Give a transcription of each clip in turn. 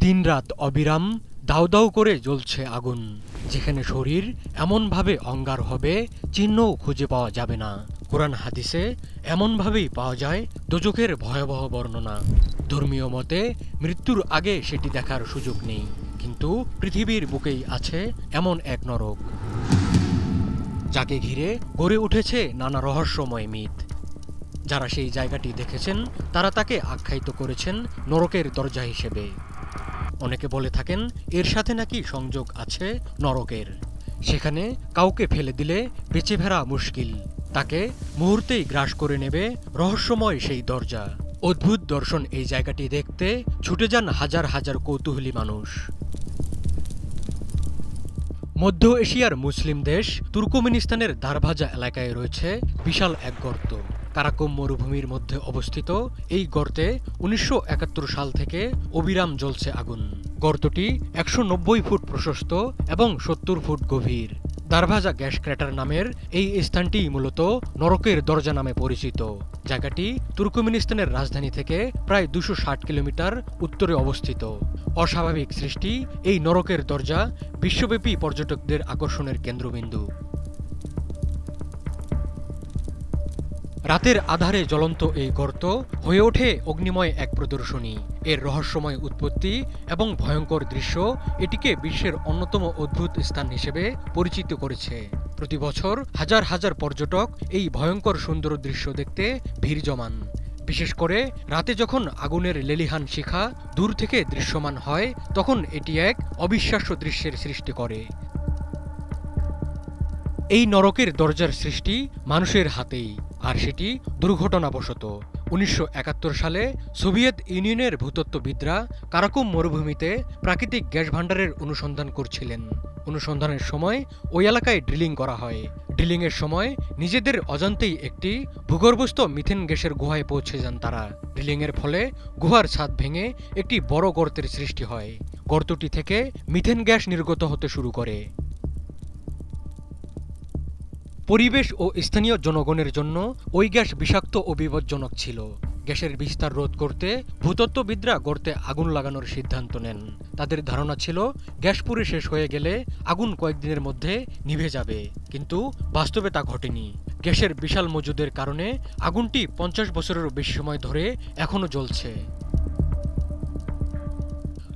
দিনরাত অবিরাম দাউ দাউ করে জ্বলছে আগুন, যেখানে শরীর এমনভাবে অঙ্গার হবে চিহ্নও খুঁজে পাওয়া যাবে না। কোরআন হাদিসে এমনভাবেই পাওয়া যায় দোজখের ভয়াবহ বর্ণনা। ধর্মীয় মতে মৃত্যুর আগে সেটি দেখার সুযোগ নেই, কিন্তু পৃথিবীর বুকেই আছে এমন এক নরক, যাকে ঘিরে গড়ে উঠেছে নানা রহস্যময় মিথ। যারা সেই জায়গাটি দেখেছেন তারা তাকে আখ্যায়িত করেছেন নরকের দরজা হিসেবে। অনেকে বলে থাকেন এর সাথে নাকি সংযোগ আছে নরকের। সেখানে কাউকে ফেলে দিলে বেঁচে ফেরা মুশকিল, তাকে মুহূর্তেই গ্রাস করে নেবে রহস্যময় সেই দরজা। অদ্ভুত দর্শন এই জায়গাটি দেখতে ছুটে যান হাজার হাজার কৌতূহলী মানুষ। মধ্য এশিয়ার মুসলিম দেশ তুর্কমেনিস্তানের দারভাজা এলাকায় রয়েছে বিশাল এক গর্ত। কারাকুম মরুভূমির মধ্যে অবস্থিত এই গর্তে ১৯৭১ সাল থেকে অবিরাম জ্বলছে আগুন। গর্তটি ১৯০ ফুট প্রশস্ত এবং ৭০ ফুট গভীর। দারভাজা গ্যাস ক্র্যাটার নামের এই স্থানটি মূলত নরকের দরজা নামে পরিচিত। জায়গাটি তুর্কমেনিস্তানের রাজধানী থেকে প্রায় ২৬০ কিলোমিটার উত্তরে অবস্থিত। অস্বাভাবিক সৃষ্টি এই নরকের দরজা বিশ্বব্যাপী পর্যটকদের আকর্ষণের কেন্দ্রবিন্দু। রাতের আধারে জ্বলন্ত এই গর্ত হয়ে ওঠে অগ্নিময় এক প্রদর্শনী। এর রহস্যময় উৎপত্তি এবং ভয়ঙ্কর দৃশ্য এটিকে বিশ্বের অন্যতম অদ্ভুত স্থান হিসেবে পরিচিত করেছে। প্রতি বছর হাজার হাজার পর্যটক এই ভয়ঙ্কর সুন্দর দৃশ্য দেখতে ভিড় জমান। বিশেষ করে রাতে যখন আগুনের লেলিহান শিখা দূর থেকে দৃশ্যমান হয়, তখন এটি এক অবিশ্বাস্য দৃশ্যের সৃষ্টি করে। এই নরকের দরজার সৃষ্টি মানুষের হাতেই, আর সেটি দুর্ঘটনাবশত। ১৯৭১ সালে সোভিয়েত ইউনিয়নের ভূতত্ত্ববিদরা কারাকুম মরুভূমিতে প্রাকৃতিক গ্যাস ভাণ্ডারের অনুসন্ধান করছিলেন। অনুসন্ধানের সময় ওই এলাকায় ড্রিলিং করা হয়। ড্রিলিংয়ের সময় নিজেদের অজান্তেই একটি ভূগর্ভস্থ মিথেন গ্যাসের গুহায় পৌঁছে যান তারা। ড্রিলিংয়ের ফলে গুহার ছাদ ভেঙে একটি বড় গর্তের সৃষ্টি হয়। গর্তটি থেকে মিথেন গ্যাস নির্গত হতে শুরু করে। পরিবেশ ও স্থানীয় জনগণের জন্য ওই গ্যাস বিষাক্ত ও বিপজ্জনক ছিল। গ্যাসের বিস্তার রোধ করতে ভূতত্ত্ববিদরা গর্তে আগুন লাগানোর সিদ্ধান্ত নেন। তাদের ধারণা ছিল গ্যাস পুড়ে শেষ হয়ে গেলে আগুন কয়েকদিনের মধ্যে নিভে যাবে, কিন্তু বাস্তবে তা ঘটেনি। গ্যাসের বিশাল মজুদের কারণে আগুনটি ৫০ বছরেরও বেশি সময় ধরে এখনও জ্বলছে।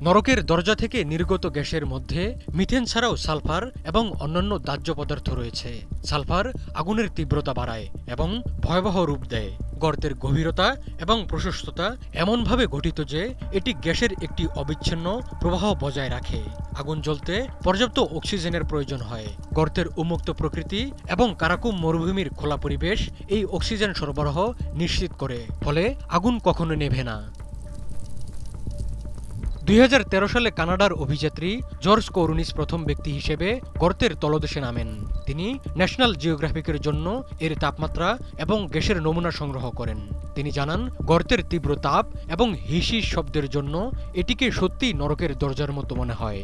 নরকের দরজা থেকে নির্গত গ্যাসের মধ্যে মিথেন ছাড়াও সালফার এবং অন্যান্য দাহ্য পদার্থ রয়েছে। সালফার আগুনের তীব্রতা বাড়ায় এবং ভয়াবহ রূপ দেয়। গর্তের গভীরতা এবং প্রশস্ততা এমনভাবে গঠিত যে এটি গ্যাসের একটি অবিচ্ছিন্ন প্রবাহ বজায় রাখে। আগুন জ্বলতে পর্যাপ্ত অক্সিজেনের প্রয়োজন হয়। গর্তের উন্মুক্ত প্রকৃতি এবং কারাকুম মরুভূমির খোলা পরিবেশ এই অক্সিজেন সরবরাহ নিশ্চিত করে, ফলে আগুন কখনো নেভে না। ২০১৩ সালে কানাডার অভিযাত্রী জর্জ কৌরুনিস প্রথম ব্যক্তি হিসেবে গর্তের তলদেশে নামেন। তিনি ন্যাশনাল জিওগ্রাফিকের জন্য এর তাপমাত্রা এবং গ্যাসের নমুনা সংগ্রহ করেন। তিনি জানান, গর্তের তীব্র তাপ এবং হিসিস শব্দের জন্য এটিকে সত্যিই নরকের দরজার মতো মনে হয়।